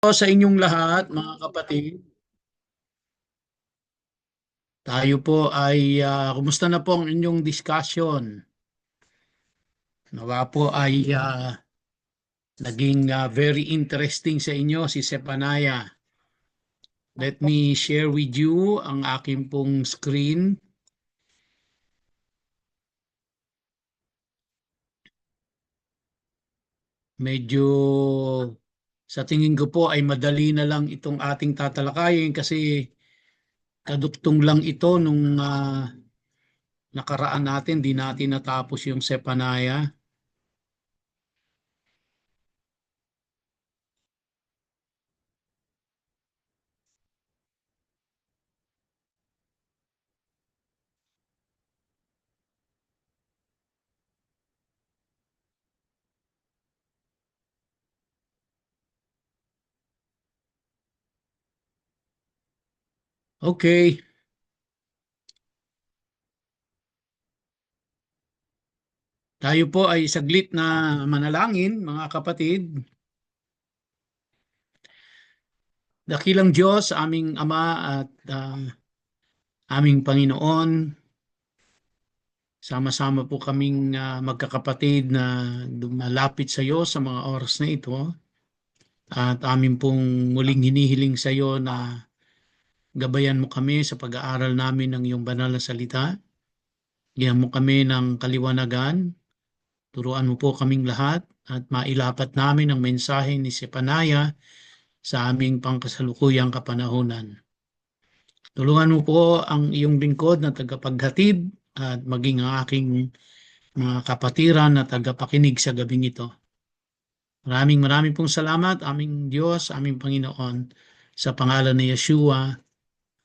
Sa inyong lahat, mga kapatid. Tayo po ay kumusta na po ang inyong discussion? Nawa po ay naging very interesting sa inyo si Sepanaya. Let me share with you ang aking pong screen. Medyo sa tingin ko po ay madali na lang itong ating tatalakayin kasi kaduktong lang ito nung nakaraan natin, di natin natapos yung Sepanaya. Okay, tayo po ay saglit na manalangin, mga kapatid. Dakilang Diyos, aming Ama at aming Panginoon, sama-sama po kaming magkakapatid na dumalapit sa iyo sa mga oras na ito at amin pong muling hinihiling sa iyo na gabayan mo kami sa pag-aaral namin ng iyong banal na salita. Bigyan mo kami ng kaliwanagan, turuan mo po kaming lahat at mailapat namin ang mensahe ni Sepanaya sa aming pangkasalukuyang kapanahunan. Tulungan mo po ang iyong lingkod na tagapaghatid at maging ang aking mga kapatiran na tagapakinig sa gabing ito. Maraming maraming pong salamat, aming Diyos, aming Panginoon, sa pangalan ni Yeshua.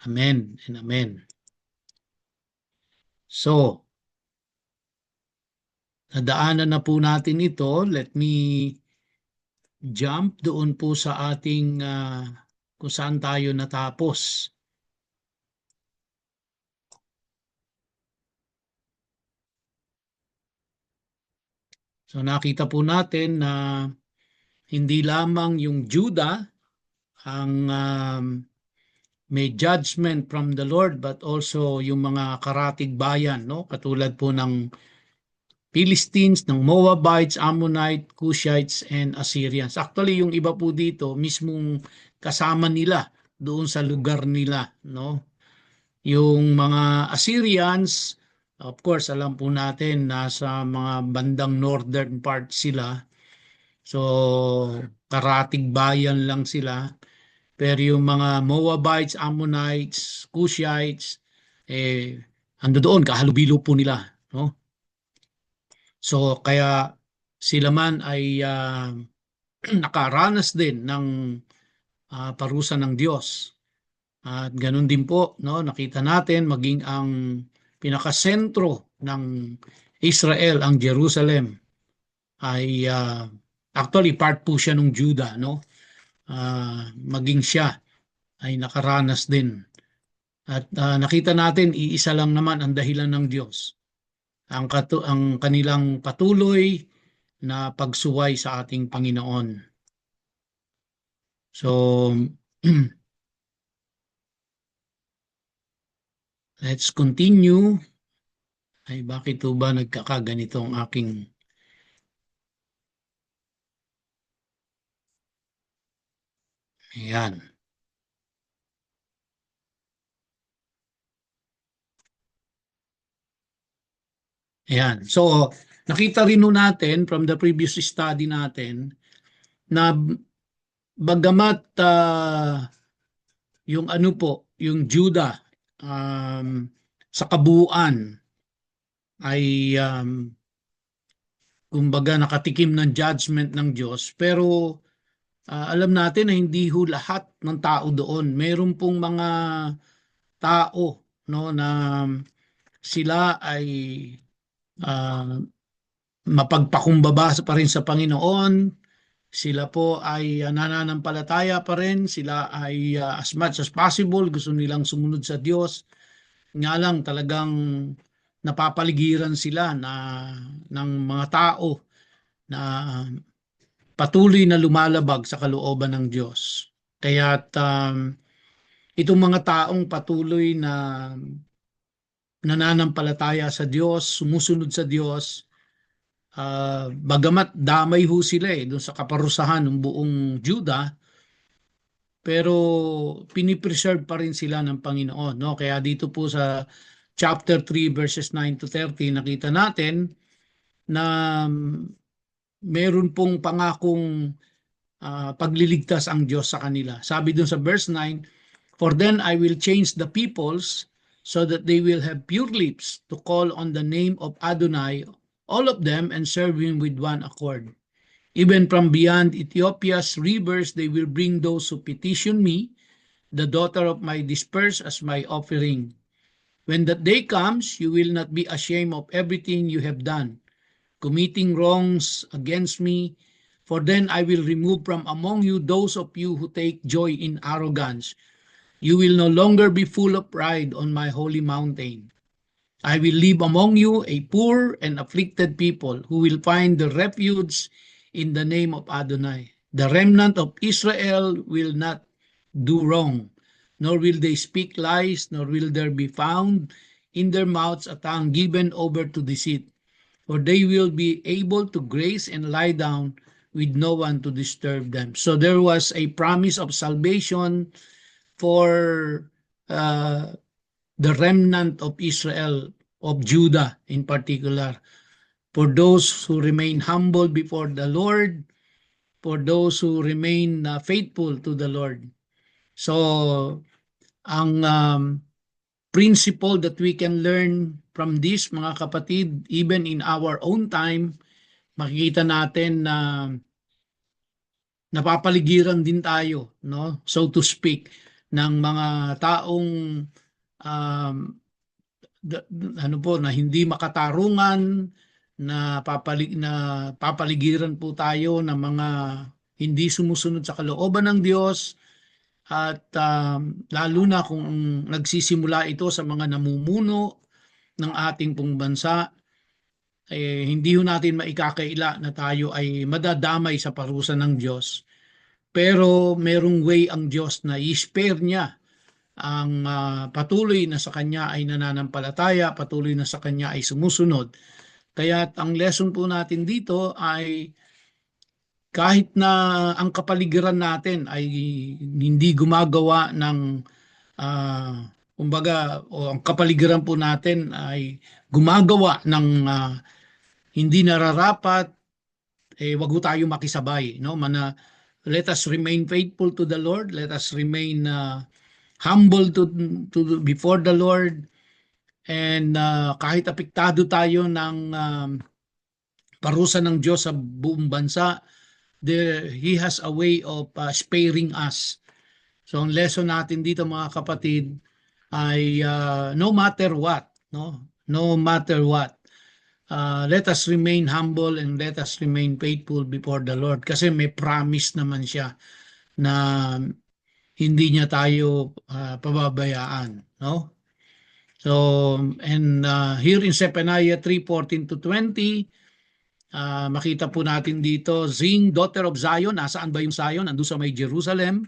Amen and Amen. So, nadaanan na po natin ito. Let me jump doon po sa ating kung saan tayo natapos. So nakita po natin na hindi lamang yung Juda ang may judgment from the Lord but also yung mga karatig bayan, no? Katulad po ng Philistines, ng Moabites, Ammonites, Cushites, and Assyrians. Actually, yung iba po dito, mismong kasama nila doon sa lugar nila, no? Yung mga Assyrians, of course, alam po natin, nasa mga bandang northern part sila. So, karatig bayan lang sila. Pero yung mga Moabites, Ammonites, Cushites, ando doon, kahalubilo po nila. No? So, kaya sila man ay nakaranas din ng parusa ng Diyos. At ganun din po, no, nakita natin maging ang pinakasentro ng Israel, ang Jerusalem, ay actually part po siya ng Judah, no? Maging siya ay nakaranas din. At nakita natin, iisa lang naman ang dahilan ng Diyos. Ang kanilang patuloy na pagsuway sa ating Panginoon. So, let's continue. Ay, bakit po ba nagkakaganito ang aking... Ayan. Ayan. So, nakita rin natin from the previous study natin na bagamat yung ano po, yung Judah sa kabuuan ay kumbaga nakatikim ng judgment ng Diyos, pero alam natin na hindi ho lahat ng tao doon. Meron pong mga tao, no, na sila ay uh, mapagpakumbaba pa rin sa Panginoon. Sila po ay nananampalataya pa rin. Sila ay as much as possible gusto nilang sumunod sa Diyos. Nga lang talagang napapaligiran sila ng mga tao na patuloy na lumalabag sa kalooban ng Diyos. Kaya itong mga taong patuloy na nananampalataya sa Diyos, sumusunod sa Diyos, bagamat damay ho sila doon sa kaparusahan ng buong Juda, pero pinipreserve pa rin sila ng Panginoon. No? Kaya dito po sa chapter 3 verses 9 to 30, nakita natin na meron pong pangakong pagliligtas ang Diyos sa kanila. Sabi dun sa verse 9, "For then I will change the peoples so that they will have pure lips to call on the name of Adonai, all of them, and serve him with one accord. Even from beyond Ethiopia's rivers they will bring those who petition me, the daughter of my dispersed, as my offering. When that day comes, you will not be ashamed of everything you have done, committing wrongs against me. For then I will remove from among you those of you who take joy in arrogance. You will no longer be full of pride on my holy mountain. I will leave among you a poor and afflicted people who will find the refuge in the name of Adonai. The remnant of Israel will not do wrong, nor will they speak lies, nor will there be found in their mouths a tongue given over to deceit. For they will be able to graze and lie down with no one to disturb them." So there was a promise of salvation for the remnant of Israel, of Judah in particular, for those who remain humble before the Lord, for those who remain faithful to the Lord. So ang principle that we can learn from this, mga kapatid, even in our own time, makikita natin na napapaligiran din tayo, no, so to speak, ng mga taong na hindi makatarungan, na papaligiran po tayo ng mga hindi sumusunod sa kalooban ng Diyos, at lalo na kung nagsisimula ito sa mga namumuno ng ating pong bansa, hindi ho natin maikakaila na tayo ay madadamay sa parusa ng Diyos. Pero merong way ang Diyos na i-spare niya ang patuloy na sa Kanya ay nananampalataya, patuloy na sa Kanya ay sumusunod. Kaya ang lesson po natin dito ay kahit na ang kapaligiran natin ay hindi gumagawa ng kumbaga, o ang kapaligiran po natin ay gumagawa ng hindi nararapat, wag ho tayo makisabay, no? Let us remain faithful to the Lord, let us remain humble to before the Lord, and kahit apektado tayo ng parusa ng Diyos sa buong bansa, He has a way of sparing us. So ang lesson natin dito, mga kapatid, ay no matter what, no matter what, let us remain humble and let us remain faithful before the Lord, kasi may promise naman siya na hindi niya tayo pababayaan, no? So, and here in Zephaniah 3:14 to 20, makita po natin dito, "Sing, daughter of Zion." Nasaan ba yung Zion? Andun sa may Jerusalem.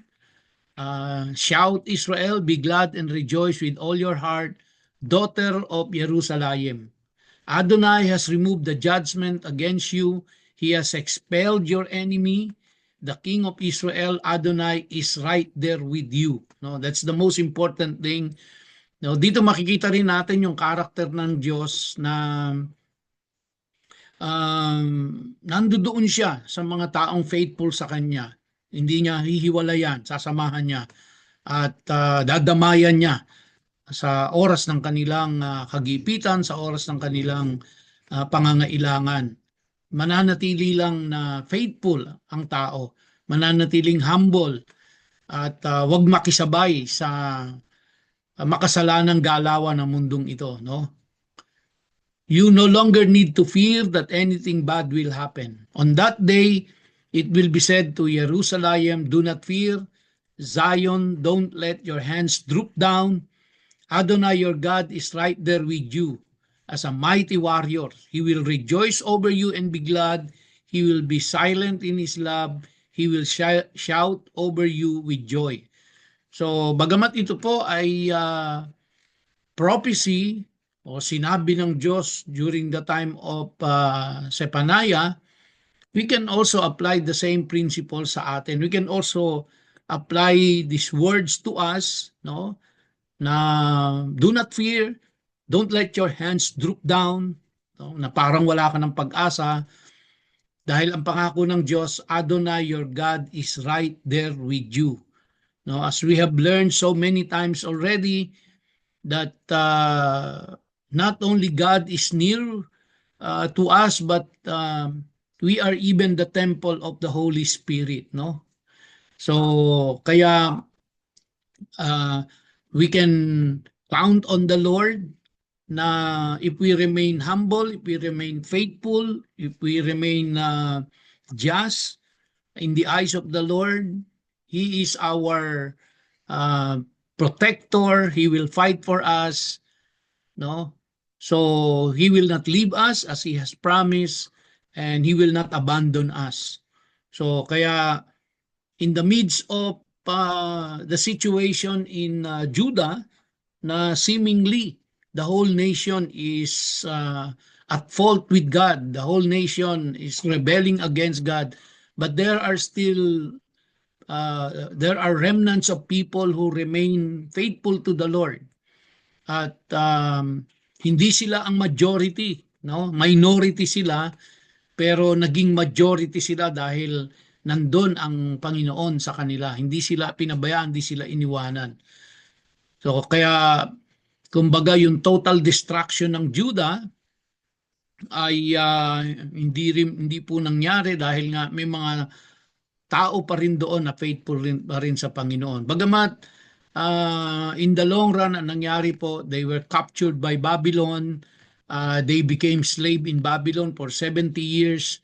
"Shout, Israel, be glad and rejoice with all your heart, daughter of Jerusalem. Adonai has removed the judgment against you. He has expelled your enemy. The King of Israel, Adonai, is right there with you." No, that's the most important thing. No, dito makikita rin natin yung karakter ng Diyos na nandoon siya sa mga taong faithful sa Kanya. Hindi niya hihiwalayan, sasamahan niya at dadamayan niya sa oras ng kanilang kagipitan, sa oras ng kanilang pangangailangan. Mananatili lang na faithful ang tao, mananatiling humble, at wag makisabay sa makasalanang galawan ng mundong ito, no? You no longer need to fear that anything bad will happen. On that day, it will be said to Jerusalem, "Do not fear. Zion, don't let your hands droop down. Adonai your God is right there with you as a mighty warrior. He will rejoice over you and be glad. He will be silent in His love. He will shout over you with joy. So, bagamat ito po ay prophecy o sinabi ng Diyos during the time of Zephaniah, we can also apply the same principle sa atin. We can also apply these words to us, no? Na do not fear, don't let your hands droop down, no? Na parang wala ka ng pag-asa dahil ang pangako ng Diyos, Adonai your God is right there with you. No, as we have learned so many times already that not only God is near to us, but we are even the temple of the Holy Spirit, no? So kaya we can count on the Lord na if we remain humble, if we remain faithful, if we remain just in the eyes of the Lord, He is our protector. He will fight for us, no? So He will not leave us as He has promised, and He will not abandon us. So kaya in the midst of the situation in Judah, na seemingly the whole nation is at fault with God, the whole nation is rebelling against God, but there are still there are remnants of people who remain faithful to the Lord. At hindi sila ang majority, no? Minority sila, pero naging majority sila dahil nandun ang Panginoon sa kanila. Hindi sila pinabayaan, hindi sila iniwanan. So kaya kumbaga yung total destruction ng Judah ay hindi po nangyari dahil nga may mga tao pa rin doon na faithful pa rin sa Panginoon. Bagamat in the long run, ang nangyari po, they were captured by Babylon. They became slave in Babylon for 70 years,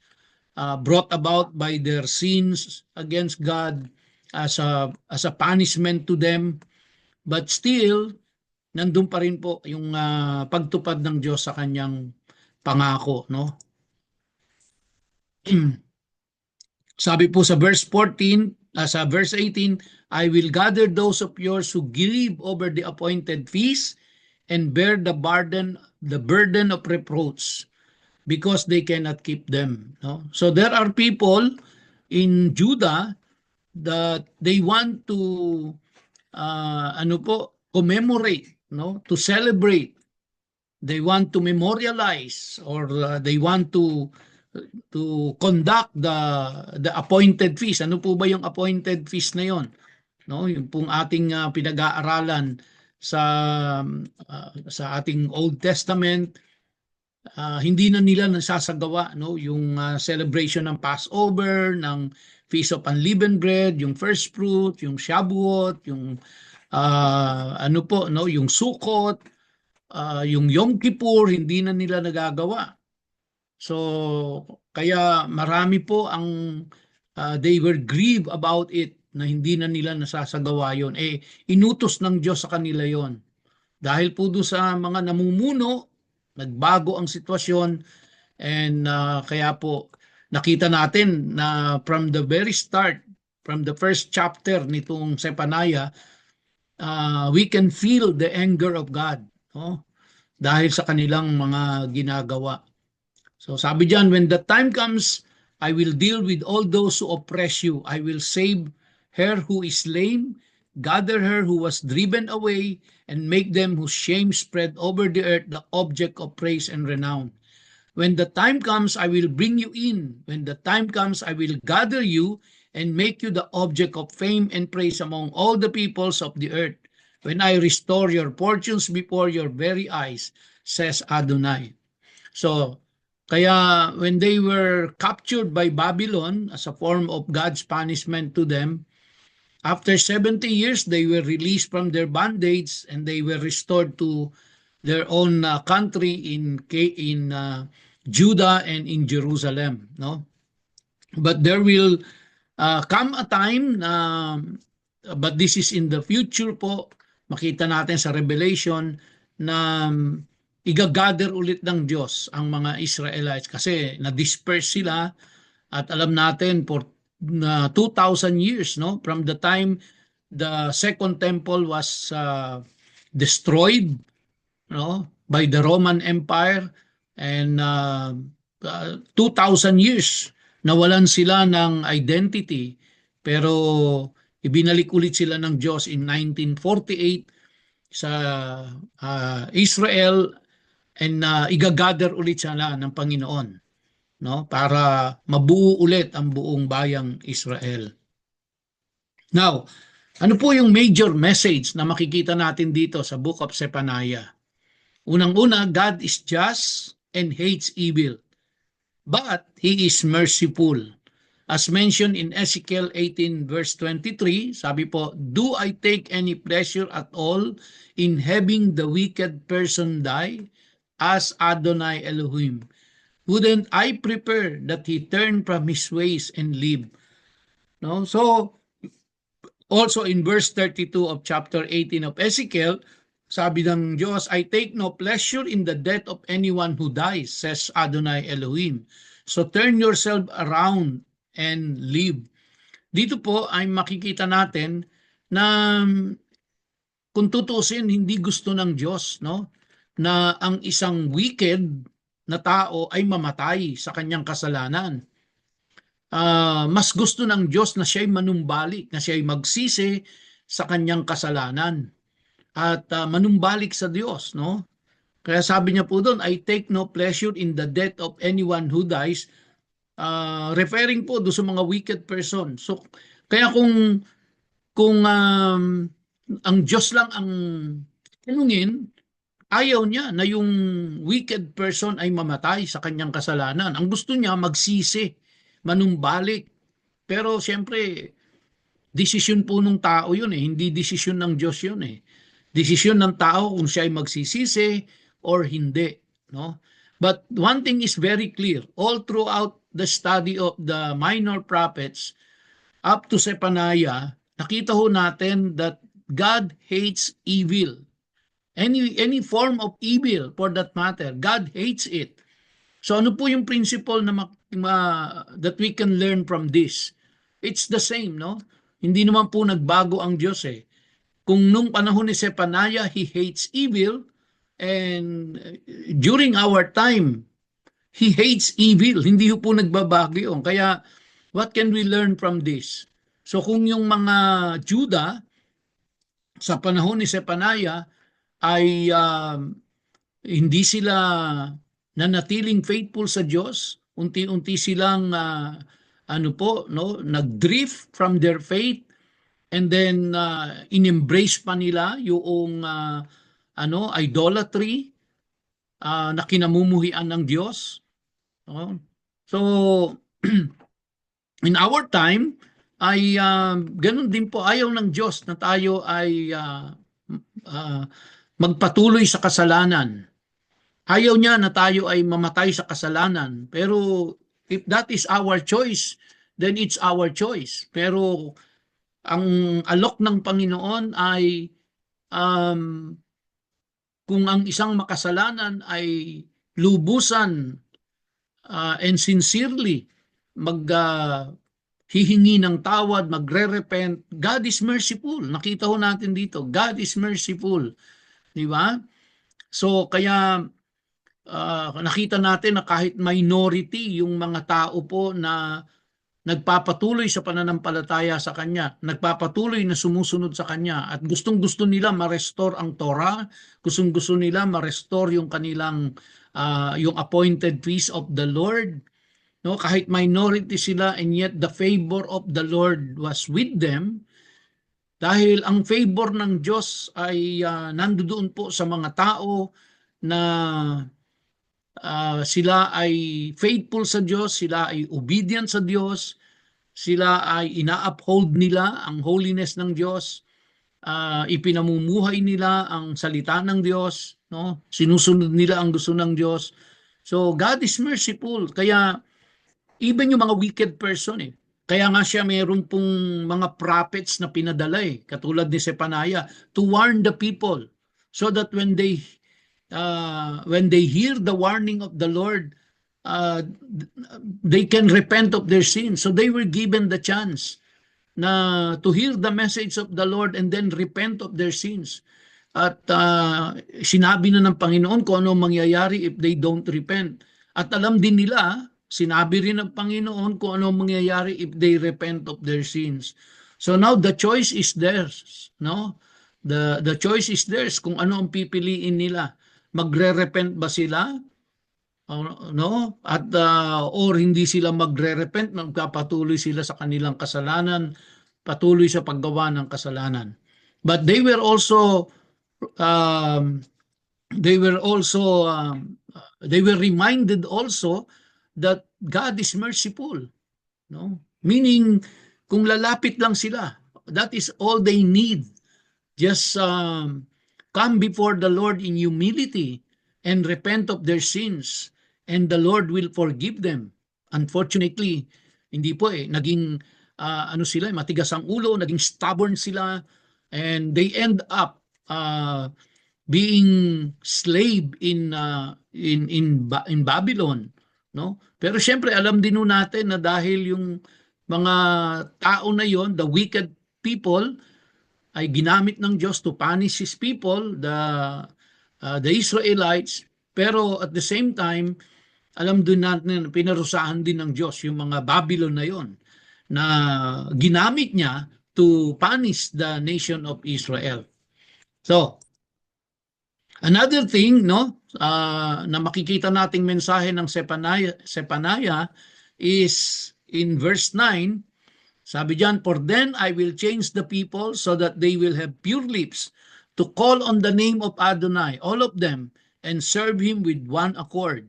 brought about by their sins against God as a punishment to them. But still, nandun pa rin po yung pagtupad ng Diyos sa kanyang pangako, no? Sabi po sa verse 14, sa verse 18, I will gather those of yours who grieve over the appointed feast and bear the burden of reproach because they cannot keep them. No? So there are people in Judah that they want to commemorate, no, to celebrate. They want to memorialize or they want to conduct the appointed feast. Ano po ba yung appointed feast na yon? No, yung pong ating pinag-aaralan sa ating Old Testament, hindi na nila nasasagawa, no, yung celebration ng Passover, ng Feast of Unleavened Bread, yung first fruit, yung Shavuot, yung yung Sukkot, yung Yom Kippur, hindi na nila nagagawa. So kaya marami po ang they were grieved about it na hindi na nila nasasagawa yon. Inutos ng Diyos sa kanila yon. Dahil po doon sa mga namumuno, nagbago ang sitwasyon, and kaya po nakita natin na from the very start, from the first chapter nitong Zephaniah, we can feel the anger of God, no? Dahil sa kanilang mga ginagawa. So sabi diyan, when the time comes, I will deal with all those who oppress you. I will save her who is lame, gather her who was driven away, and make them whose shame spread over the earth the object of praise and renown. When the time comes, I will bring you in. When the time comes, I will gather you and make you the object of fame and praise among all the peoples of the earth. When I restore your fortunes before your very eyes, says Adonai. So, kaya when they were captured by Babylon as a form of God's punishment to them, after 70 years, they were released from their bondage and they were restored to their own country in Judah and in Jerusalem. No, but there will come a time, but this is in the future po. Makita natin sa Revelation na igagather ulit ng Diyos ang mga Israelites kasi na-disperse sila At alam natin for 2,000 years, no, from the time the second temple was destroyed, no, by the Roman Empire, and 2,000 years nawalan sila ng identity, pero ibinalik ulit sila ng Diyos in 1948 sa Israel, and igagather ulit sila ng Panginoon, no, para mabuo ulit ang buong bayang Israel. Now, ano po yung major message na makikita natin dito sa Book of Zephaniah? Unang-una, God is just and hates evil, but He is merciful. As mentioned in Ezekiel 18 verse 23, sabi po, "Do I take any pleasure at all in having the wicked person die? As Adonai Elohim, wouldn't I prefer that he turn from his ways and live?" No? So, also in verse 32 of chapter 18 of Ezekiel, sabi ng Diyos, "I take no pleasure in the death of anyone who dies, says Adonai Elohim. So turn yourself around and live." Dito po ay makikita natin na kung tutuusin, hindi gusto ng Diyos, no, na ang isang wicked na tao ay mamatay sa kanyang kasalanan. Mas gusto ng Diyos na siya'y manumbalik, na siya'y magsisi sa kanyang kasalanan at manumbalik sa Diyos, no? Kaya sabi niya po doon, "I take no pleasure in the death of anyone who dies," referring po doon sa mga wicked person. So kaya kung ang Diyos lang ang tanungin, ayaw niya na yung wicked person ay mamatay sa kanyang kasalanan. Ang gusto niya magsisi, manumbalik. Pero siyempre, desisyon po ng tao yun eh, hindi desisyon ng Diyos yun eh. Desisyon ng tao kung siya ay magsisisi or hindi, no? But one thing is very clear, all throughout the study of the minor prophets up to Zephaniah, nakita ho natin that God hates evil. Any form of evil for that matter, God hates it. So ano po yung principle na that we can learn from this? It's the same, no? Hindi naman po nagbago ang Diyos eh. Kung nung panahon ni Zephaniah, He hates evil, and during our time, He hates evil. Hindi po nagbabago yun. Kaya, what can we learn from this? So kung yung mga Juda sa panahon ni Zephaniah ay hindi sila nanatiling faithful sa Diyos, unti-unti silang nag-drift from their faith, and then in-embrace pa nila yung idolatry na kinamumuhian ng Diyos. So in our time ay ganun din po, ayaw ng Diyos na tayo ay magpatuloy sa kasalanan. Ayaw niya na tayo ay mamatay sa kasalanan. Pero if that is our choice, then it's our choice. Pero ang alok ng Panginoon ay kung ang isang makasalanan ay lubusan and sincerely hihingi ng tawad, magre-repent, God is merciful. Nakita ho natin dito, God is merciful. Di ba? So kaya nakita natin na kahit minority yung mga tao po na nagpapatuloy sa pananampalataya sa Kanya, nagpapatuloy na sumusunod sa Kanya, at gustong-gusto nila ma-restore ang Torah, gustong-gusto nila ma-restore yung kanilang yung appointed feast of the Lord. No, kahit minority sila, and yet the favor of the Lord was with them, dahil ang favor ng Diyos ay nandoon po sa mga tao na sila ay faithful sa Diyos, sila ay obedient sa Diyos, sila ay ina-uphold nila ang holiness ng Diyos, ipinamumuhay nila ang salita ng Diyos, no? Sinusunod nila ang gusto ng Diyos. So God is merciful. Kaya even yung mga wicked person kaya nga siya mayroon pong mga prophets na pinadala katulad ni Zephaniah, to warn the people, so that when they hear the warning of the Lord, they can repent of their sins. So they were given the chance na to hear the message of the Lord and then repent of their sins. At sinabi na ng Panginoon kung ano mangyayari if they don't repent. At alam din nila, sinabi rin ng Panginoon kung ano mangyayari if they repent of their sins. So now the choice is theirs, no? The choice is theirs kung ano ang pipiliin nila. Magre-repent ba sila? No? At or hindi sila magre-repent, magpapatuloy sila sa kanilang kasalanan, patuloy sa paggawa ng kasalanan. But they were also they were reminded also that God is merciful, no? Meaning kung lalapit lang sila, that is all they need. Just come before the Lord in humility and repent of their sins, and the Lord will forgive them. Unfortunately, hindi po naging sila, matigas ang ulo, naging stubborn sila, and they end up being slave in Babylon, no? Pero syempre alam din natin na dahil yung mga tao na yon, the wicked people, ay ginamit ng Diyos to punish His people, the Israelites. Pero at the same time, alam din natin, pinarusahan din ng Diyos yung mga Babylon na yon, na ginamit niya to punish the nation of Israel. So, another thing, no, na makikita nating mensahe ng Zephaniah is in verse 9. Sabi diyan, "For then I will change the people so that they will have pure lips to call on the name of Adonai, all of them, and serve Him with one accord."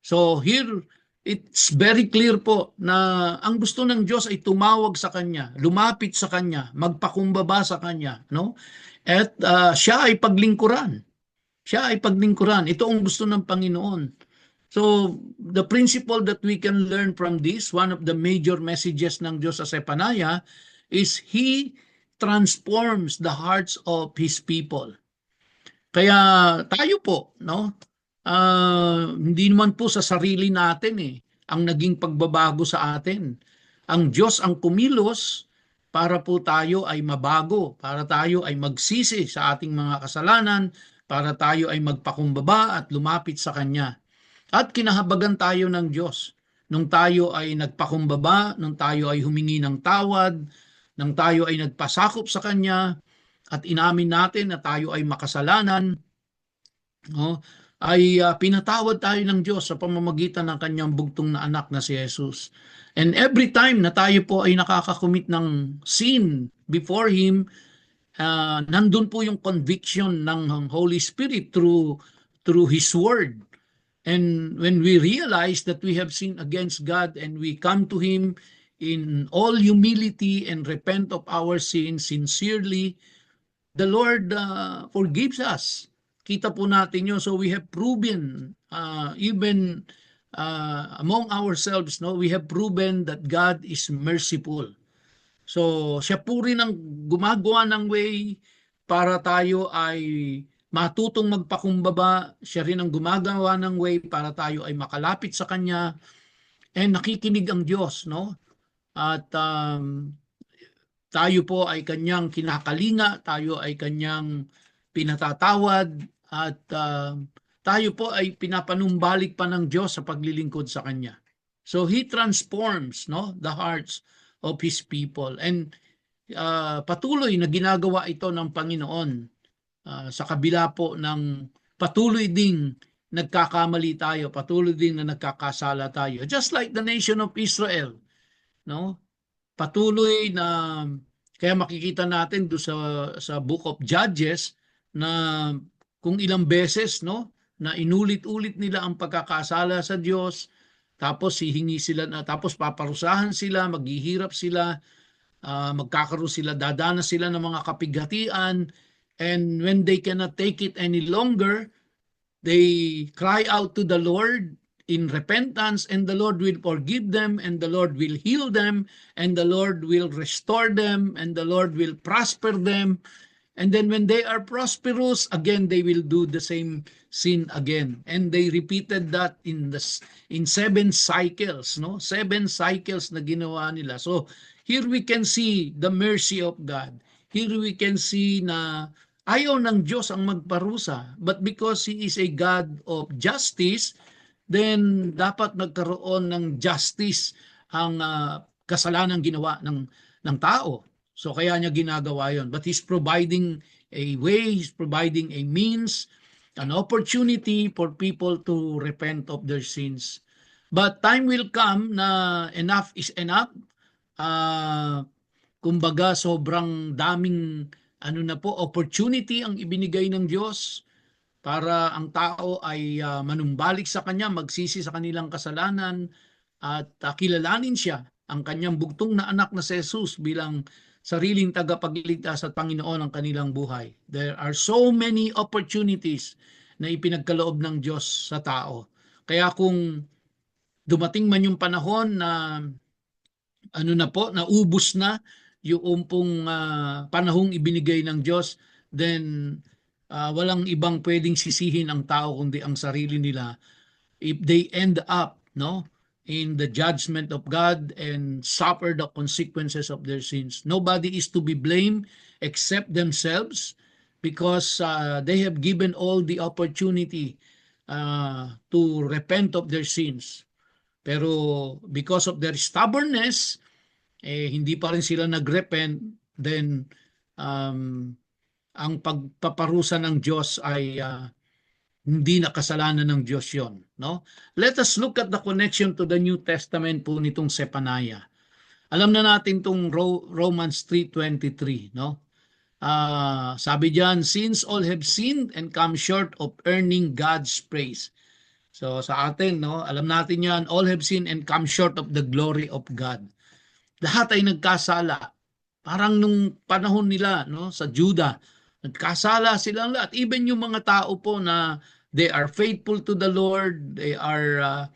So here, it's very clear po na ang gusto ng Diyos ay tumawag sa Kanya, lumapit sa Kanya, magpakumbaba sa Kanya, no? At siya ay paglingkuran. Siya ay paglingkuran. Ito ang gusto ng Panginoon. So, the principle that we can learn from this, one of the major messages ng Diyos sa Zephaniah, is He transforms the hearts of His people. Kaya tayo po, no? Hindi naman po sa sarili natin ang naging pagbabago sa atin. Ang Diyos ang kumilos para po tayo ay mabago, para tayo ay magsisi sa ating mga kasalanan, para tayo ay magpakumbaba at lumapit sa Kanya. At kinahabagan tayo ng Diyos nung tayo ay nagpakumbaba, nung tayo ay humingi ng tawad, nung tayo ay nagpasakop sa Kanya at inamin natin na tayo ay makasalanan, no? Ay pinatawad tayo ng Diyos sa pamamagitan ng Kanyang bugtong na anak na si Jesus. And every time na tayo po ay nakakakumit ng sin before Him, nandun po yung conviction ng Holy Spirit through His Word. And when we realize that we have sinned against God and we come to Him in all humility and repent of our sins sincerely, the Lord forgives us. Kita po natin yun. So we have proven, even among ourselves, no, we have proven that God is merciful. So siya po rin ang gumagawa ng way para tayo ay matutong magpakumbaba. Siya rin ang gumagawa ng way para tayo ay makalapit sa Kanya, and nakikinig ang Diyos, no? At tayo po ay Kanyang kinakalinga, tayo ay Kanyang pinatatawad, at tayo po ay pinapanumbalik pa ng Diyos sa paglilingkod sa Kanya. So He transforms, no, the hearts of His people, and patuloy na ginagawa ito ng Panginoon. Sa kabila po ng patuloy ding nagkakamali tayo, patuloy ding na nagkakasala tayo. Just like the nation of Israel, no? Patuloy na, kaya makikita natin do sa Book of Judges na kung ilang beses, no, na inulit-ulit nila ang pagkakasala sa Diyos, tapos hihingi sila na, tapos paparusahan sila, maghihirap sila, magkakaroon sila, dadanas sila ng mga kapighatian. And when they cannot take it any longer, they cry out to the Lord in repentance, and the Lord will forgive them, and the Lord will heal them, and the Lord will restore them, and the Lord will prosper them. And then when they are prosperous, again they will do the same sin again. And they repeated that in 7 cycles, no? 7 cycles na ginawa nila. So here we can see the mercy of God. Here we can see na ayaw ng Diyos ang magparusa, but because He is a God of justice, then dapat nagkaroon ng justice ang kasalanan ginawa ng tao. So kaya niya ginagawa yon. But He's providing a way, He's providing a means, an opportunity for people to repent of their sins. But time will come na enough is enough. Kumbaga sobrang daming opportunity ang ibinigay ng Diyos para ang tao ay manumbalik sa Kanya, magsisi sa kanilang kasalanan at kilalanin siya, ang Kanyang bugtong na anak na si Jesus bilang sariling tagapagligtas at Panginoon ng kanilang buhay. There are so many opportunities na ipinagkaloob ng Diyos sa tao. Kaya kung dumating man yung panahon na naubos na yung pong panahong ibinigay ng Diyos, then walang ibang pwedeng sisihin ang tao kundi ang sarili nila if they end up in the judgment of God and suffer the consequences of their sins. Nobody is to be blamed except themselves because they have given all the opportunity to repent of their sins. Pero because of their stubbornness, hindi pa rin sila nagrepent, then ang pagpaparusa ng Diyos ay hindi na kasalanan ng Diyos yon, no? Let us look at the connection to the New Testament po nitong Zephaniah. Alam na natin tong Romans 3:23, no? Sabi diyan, since all have sinned and come short of earning God's praise. So sa atin, no, alam natin yan, all have sinned and come short of the glory of God. Lahat ay nagkasala. Parang nung panahon nila, no, sa Judah, nagkasala silang lahat. Even yung mga tao po na they are faithful to the Lord, they are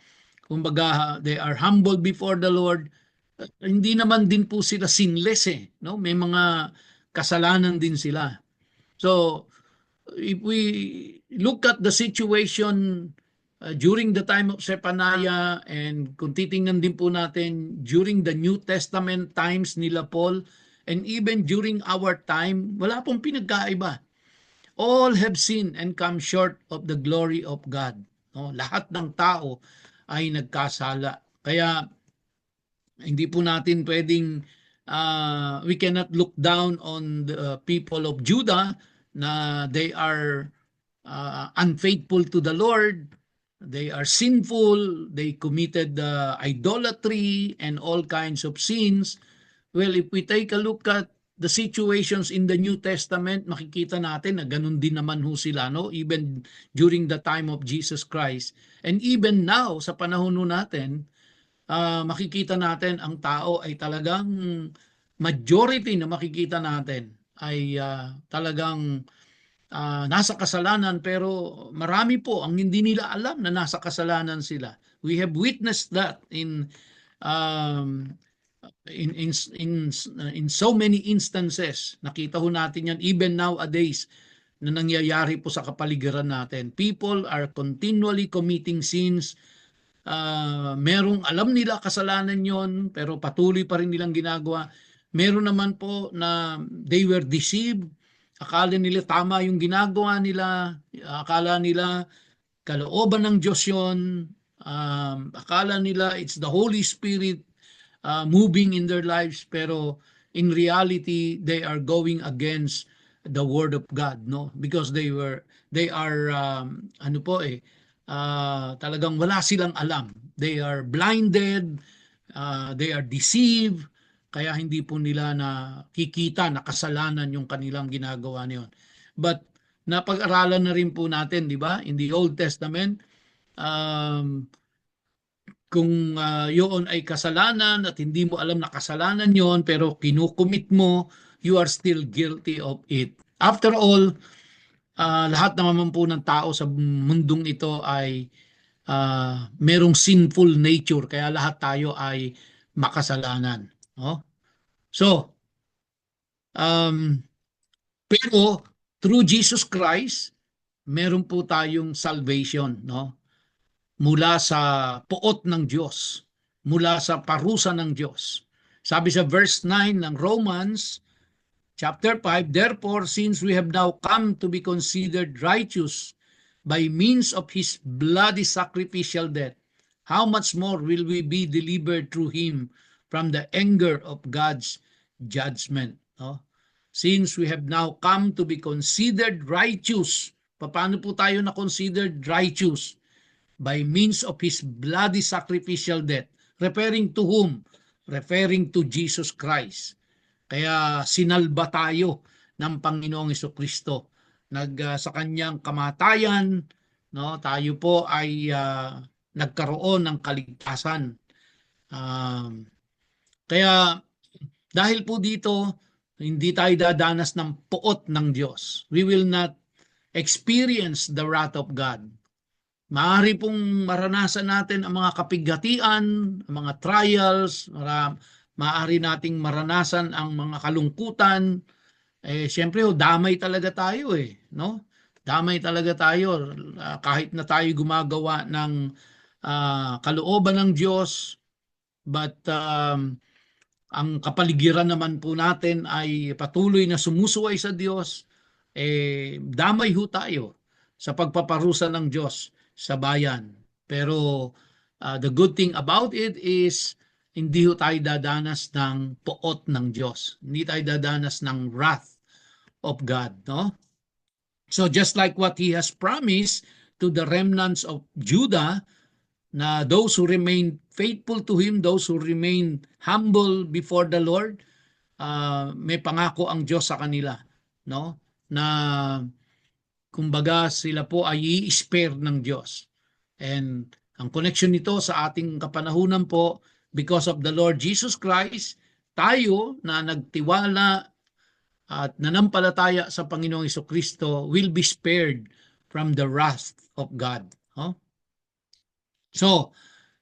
they are humble before the Lord. Hindi naman din po sila sinless no? May mga kasalanan din sila. So if we look at the situation during the time of Zephaniah, and kung titingnan din po natin during the New Testament times nila Paul, and even during our time, wala pong pinagkaiba. All have sinned and come short of the glory of God. No? Lahat ng tao ay nagkasala. Kaya hindi po natin pwedeng, we cannot look down on the people of Judah na they are unfaithful to the Lord. They are sinful, they committed idolatry and all kinds of sins. Well, if we take a look at the situations in the New Testament, makikita natin na ganun din naman ho sila, no? Even during the time of Jesus Christ. And even now, sa panahon natin, makikita natin ang tao ay talagang majority na makikita natin ay talagang nasa kasalanan, pero marami po ang hindi nila alam na nasa kasalanan sila. We have witnessed that in so many instances. Nakita ho natin yan even nowadays na nangyayari po sa kapaligiran natin. People are continually committing sins. Merong alam nila kasalanan yon pero patuloy pa rin nilang ginagawa. Meron naman po na they were deceived. Akala nila tama yung ginagawa nila, akala nila kalooban ng Diyos yun, akala nila it's the Holy Spirit moving in their lives, pero in reality they are going against the Word of God, no? Because they are talagang wala silang alam. They are blinded, they are deceived, kaya hindi po nila nakikita na kasalanan yung kanilang ginagawa niyon. But napag-aralan na rin po natin, di ba? In the Old Testament, kung yun ay kasalanan at hindi mo alam na kasalanan yon, pero kinukumit mo, you are still guilty of it. After all, lahat naman po ng tao sa mundong ito ay merong sinful nature, kaya lahat tayo ay makasalanan. No? So, Pero through Jesus Christ, meron po tayong salvation, no? Mula sa poot ng Diyos, mula sa parusa ng Diyos. Sabi sa verse 9 ng Romans chapter 5, therefore, since we have now come to be considered righteous by means of his bloody sacrificial death, how much more will we be delivered through him from the anger of God's judgment? No? Since we have now come to be considered righteous, paano po tayo na considered righteous? By means of his bloody sacrificial death. Referring to whom? Referring to Jesus Christ. Kaya sinalba tayo ng Panginoong Hesukristo. Sa kanyang kamatayan, no, tayo po ay nagkaroon ng kaligtasan. Kaya dahil po dito, hindi tayo dadanas ng poot ng Diyos. We will not experience the wrath of God. Maaari pong maranasan natin ang mga kapighatian, ang mga trials, maaari nating maranasan ang mga kalungkutan. Siyempre, damay talaga tayo no? Damay talaga tayo kahit na tayo gumagawa ng kalooban ng Diyos. But ang kapaligiran naman po natin ay patuloy na sumusuway sa Diyos. Damay ho tayo sa pagpaparusa ng Diyos sa bayan. Pero the good thing about it is hindi ho tayo dadanas ng poot ng Diyos. Hindi tayo dadanas ng wrath of God, no? So just like what he has promised to the remnants of Judah, na those who remain faithful to him, those who remain humble before the Lord, may pangako ang Diyos sa kanila, no? Na kumbaga sila po ay i-spare ng Diyos. And ang connection nito sa ating kapanahunan po, because of the Lord Jesus Christ, tayo na nagtiwala at nanampalataya sa Panginoong Hesukristo will be spared from the wrath of God. So,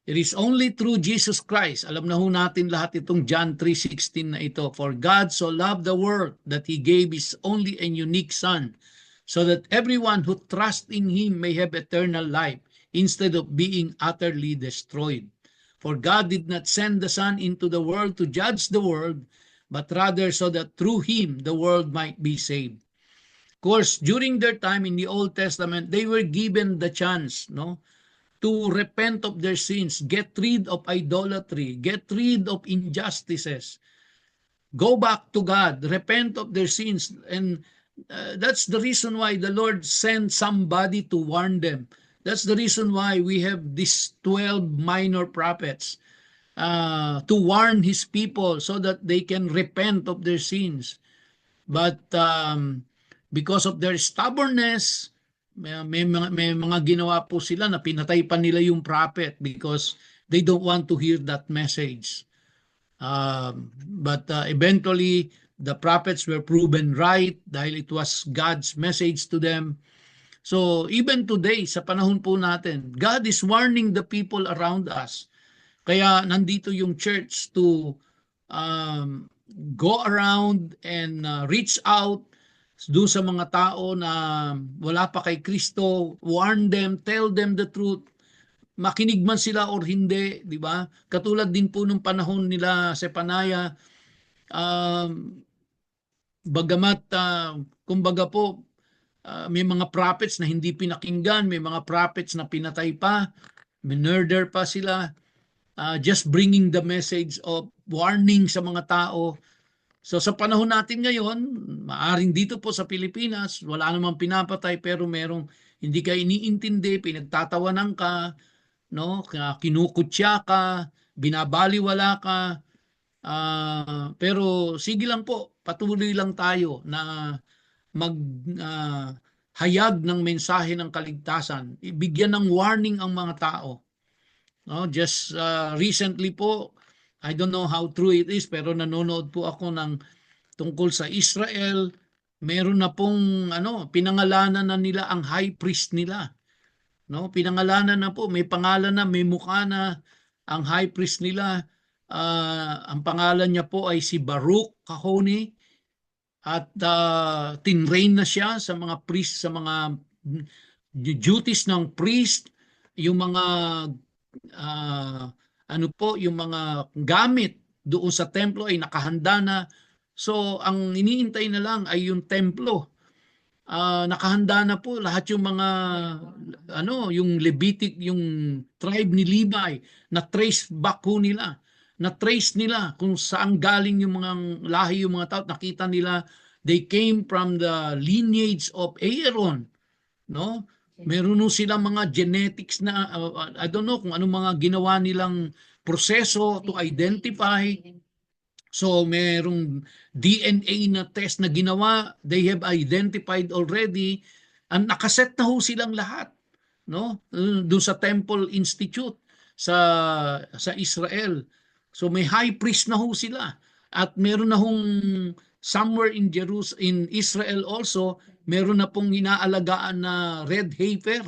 it is only through Jesus Christ. Alam na ho natin lahat itong John 3:16 na ito. For God so loved the world that He gave His only and unique Son, so that everyone who trusts in Him may have eternal life, instead of being utterly destroyed. For God did not send the Son into the world to judge the world, but rather so that through Him the world might be saved. Of course, during their time in the Old Testament, they were given the chance, no, to repent of their sins, get rid of idolatry, get rid of injustices, go back to God, repent of their sins. And that's the reason why the Lord sent somebody to warn them. That's the reason why we have these 12 minor prophets to warn His people so that they can repent of their sins. But because of their stubbornness, may mga ginawa po sila na pinatay pa nila yung prophet because they don't want to hear that message. But eventually, the prophets were proven right dahil it was God's message to them. So even today, sa panahon po natin, God is warning the people around us. Kaya nandito yung church to go around and reach out doon sa mga tao na wala pa kay Kristo, warn them, tell them the truth. Makinig man sila or hindi, di ba? Katulad din po nung panahon nila Sepanaya, bagamat kumbaga po may mga prophets na hindi pinakinggan, may mga prophets na pinatay pa, minurder pa sila, just bringing the message of warning sa mga tao. So sa panahon natin ngayon, maaring dito po sa Pilipinas, wala namang pinapatay pero merong hindi ka iniintindi, pinagtatawanan ka, no? Kinukutya ka, binabaliwala ka. Pero sige lang po, patuloy lang tayo na hayag ng mensahe ng kaligtasan. Ibigyan ng warning ang mga tao. No? Just recently po, I don't know how true it is, pero nanonood po ako ng tungkol sa Israel. Meron na pong pinangalanan na nila ang high priest nila. No, pinangalanan na po, may pangalan na, may mukha na ang high priest nila. Ang pangalan niya po ay si Baruch Kahoni. at tinrain na siya sa mga priest, sa mga duties ng priest, yung mga ano po, yung mga gamit doon sa templo ay nakahanda na. So ang iniintay na lang ay yung templo. Nakahanda na po lahat yung mga yung Levitic, yung tribe ni Levi, na trace back ho nila. Na trace nila kung saan galing yung mga lahi, yung mga tao. Nakita nila they came from the lineage of Aaron, no? Meron no silang mga genetics na I don't know kung anong mga ginawa nilang proseso to identify. So merong DNA na test na ginawa, they have identified already, ang nakaset na ho silang lahat, no? Doon sa Temple Institute sa Israel. So may high priest na ho sila, at meron na hong somewhere in Jerusalem, in Israel also, meron na pong inaalagaan na red heifer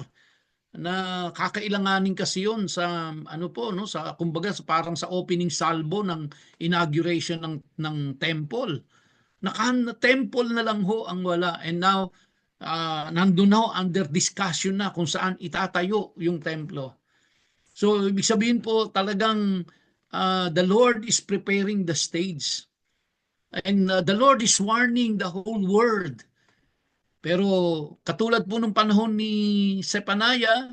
na kakailanganin kasi yon sa sa kumbaga parang sa opening salvo ng inauguration ng temple. Temple na lang ho ang wala, and now nandun na ho, under discussion na kung saan itatayo yung templo. So ibig sabihin po talagang the Lord is preparing the stage, and the Lord is warning the whole world. Pero katulad po nung panahon ni Sepanaya,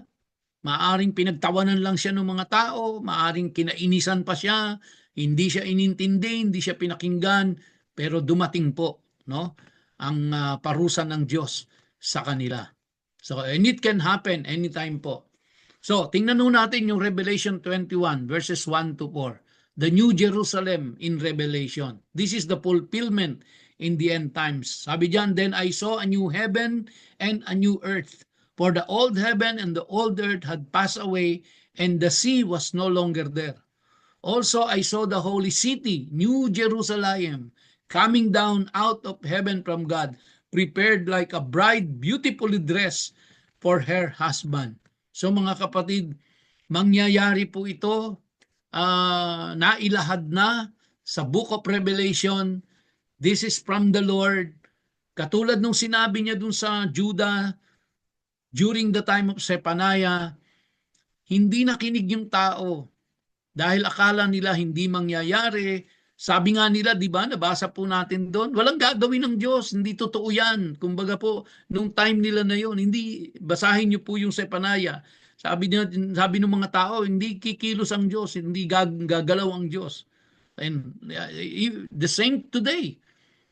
maaring pinagtawanan lang siya ng mga tao, maaring kinainisan pa siya, hindi siya inintindi, hindi siya pinakinggan, pero dumating po, no, ang parusa ng Diyos sa kanila. So, and it can happen anytime po. So, tingnan nun natin yung Revelation 21 verses 1 to 4. The New Jerusalem in Revelation. This is the fulfillment in the end times. Sabi diyan, then I saw a new heaven and a new earth. For the old heaven and the old earth had passed away, and the sea was no longer there. Also I saw the holy city, New Jerusalem, coming down out of heaven from God, prepared like a bride beautifully dressed for her husband. So mga kapatid, mangyayari po ito, nailahad na sa Book of Revelation. This is from the Lord. Katulad nung sinabi niya dun sa Judah, during the time of Sepanaya, hindi nakinig yung tao dahil akala nila hindi mangyayari. Sabi nga nila, di ba, nabasa po natin doon, walang gagawin ng Diyos, hindi totoo yan. Kumbaga po, nung time nila na yon, hindi, basahin niyo po yung Sepanaya. Sabi ng mga tao, hindi kikilos ang Diyos, hindi gagalaw ang Diyos. And the same today,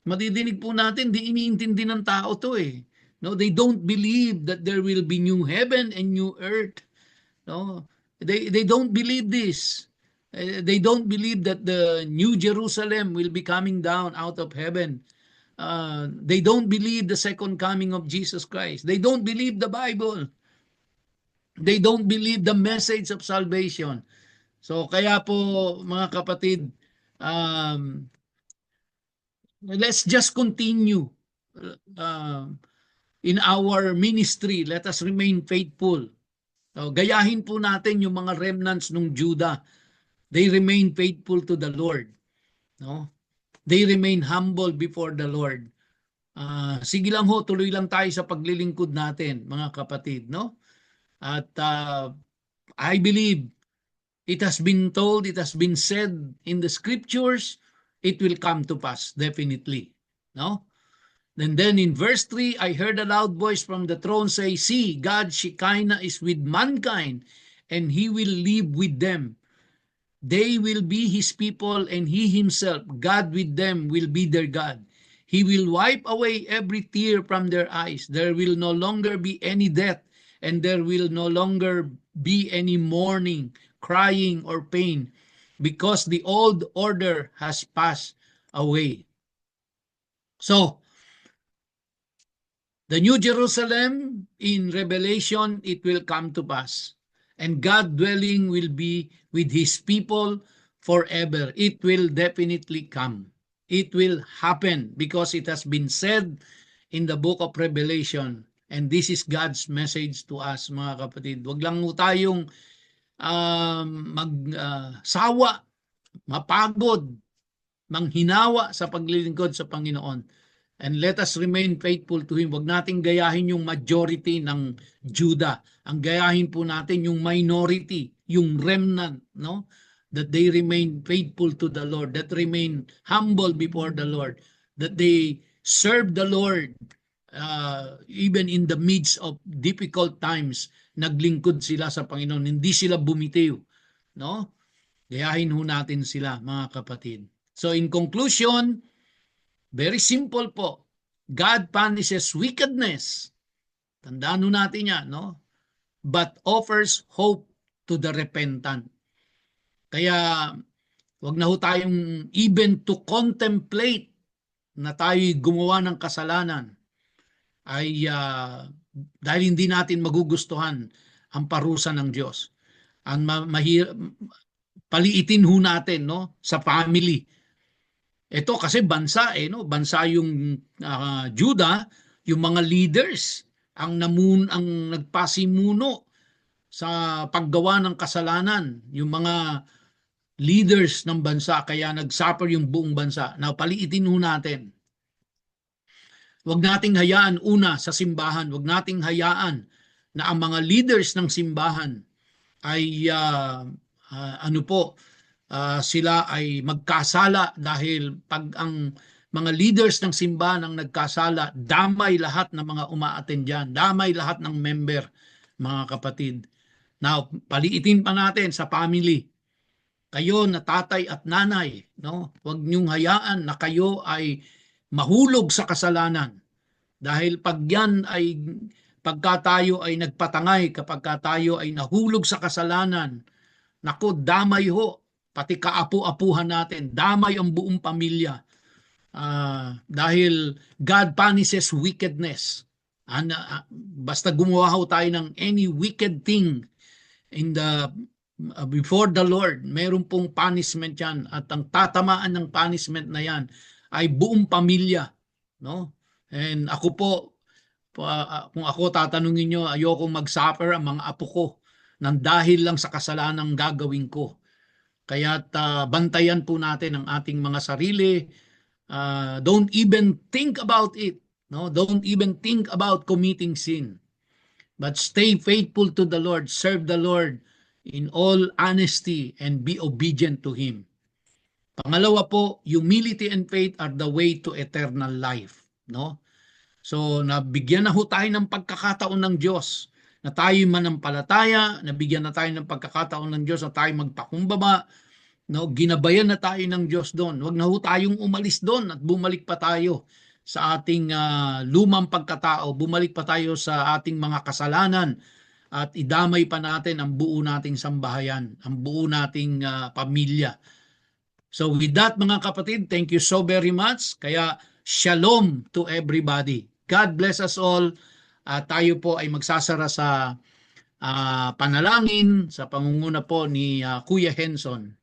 madidinig po natin, di iniintindi ng tao to eh. No, they don't believe that there will be new heaven and new earth. No, they don't believe this. They don't believe that the new Jerusalem will be coming down out of heaven. They don't believe the second coming of Jesus Christ. They don't believe the Bible. They don't believe the message of salvation. So kaya po mga kapatid, let's just continue in our ministry. Let us remain faithful. So, gayahin po natin yung mga remnants ng Judah. They remain faithful to the Lord. No? They remain humble before the Lord. Sige lang ho, tuloy lang tayo sa paglilingkod natin, mga kapatid. No? At I believe it has been told, it has been said in the scriptures, it will come to pass, definitely. No? And then in verse 3, I heard a loud voice from the throne say, see, God's Shekinah is with mankind, and he will live with them. They will be his people, and he himself, God with them, will be their God. He will wipe away every tear from their eyes. There will no longer be any death, and there will no longer be any mourning, crying, or pain, because the old order has passed away. So, the New Jerusalem in Revelation, it will come to pass. And God dwelling will be with his people forever. It will definitely come. It will happen because it has been said in the book of Revelation. And this is God's message to us, mga kapatid. Huwag lang tayong magsawa, mapagod, manghinawa sa paglilingkod sa Panginoon. And let us remain faithful to Him. Huwag nating gayahin yung majority ng Judah. Ang gayahin po natin yung minority, yung remnant, no? That they remain faithful to the Lord, that remain humble before the Lord, that they serve the Lord even in the midst of difficult times. Naglingkod sila sa Panginoon, hindi sila bumitiw, no? Gayahin ho natin sila, mga kapatid. So in conclusion, very simple po. God punishes wickedness. Tandaan natin yan, no? But offers hope to the repentant. Kaya wag na ho tayong even to contemplate na tayo'y gumawa ng kasalanan ay dahil hindi natin magugustuhan ang parusa ng Diyos. Ang paliitin ho natin, no, sa family. Ito kasi bansa no, bansa yung Judah, yung mga leaders ang nagpasimuno sa paggawa ng kasalanan, yung mga leaders ng bansa, kaya nagsuffer yung buong bansa. Now paliitin ho natin. Huwag nating hayaan una sa simbahan, huwag nating hayaan na ang mga leaders ng simbahan ay sila ay magkasala, dahil pag ang mga leaders ng simbahan ang nagkasala, damay lahat ng mga umaattend dyan, damay lahat ng member, mga kapatid. Now, paliitin pa natin sa family. Kayo na tatay at nanay, no? Huwag niyong hayaan na kayo ay mahulog sa kasalanan. Dahil pagka tayo ay nagpatangay, kapag tayo ay nahulog sa kasalanan, naku, damay ho, pati kaapu-apuhan natin, damay ang buong pamilya. Dahil God punishes wickedness. Basta gumawa ho tayo ng any wicked thing before the Lord, meron pong punishment yan, at ang tatamaan ng punishment na yan ay buong pamilya, no? And ako po, kung ako tatanungin nyo, ayokong mag-suffer ang mga apo ko nang dahil lang sa kasalanang gagawin ko. Kaya't bantayan po natin ang ating mga sarili. Don't even think about it, no? Don't even think about committing sin. But stay faithful to the Lord, serve the Lord in all honesty, and be obedient to Him. Pangalawa po, humility and faith are the way to eternal life, no? So, nabigyan na ho tayo ng pagkakataon ng Diyos na tayo manampalataya, nabigyan na tayo ng pagkakataon ng Diyos na tayo magpakumbaba, no? Ginabayan na tayo ng Diyos doon. Huwag na ho tayong umalis doon at bumalik pa tayo sa ating lumang pagkatao, bumalik pa tayo sa ating mga kasalanan, at idamay pa natin ang buo nating sambahayan, ang buo nating pamilya. So with that, mga kapatid, thank you so very much. Kaya shalom to everybody. God bless us all. Tayo po ay magsasara sa panalangin sa pangunguna po ni Kuya Henson.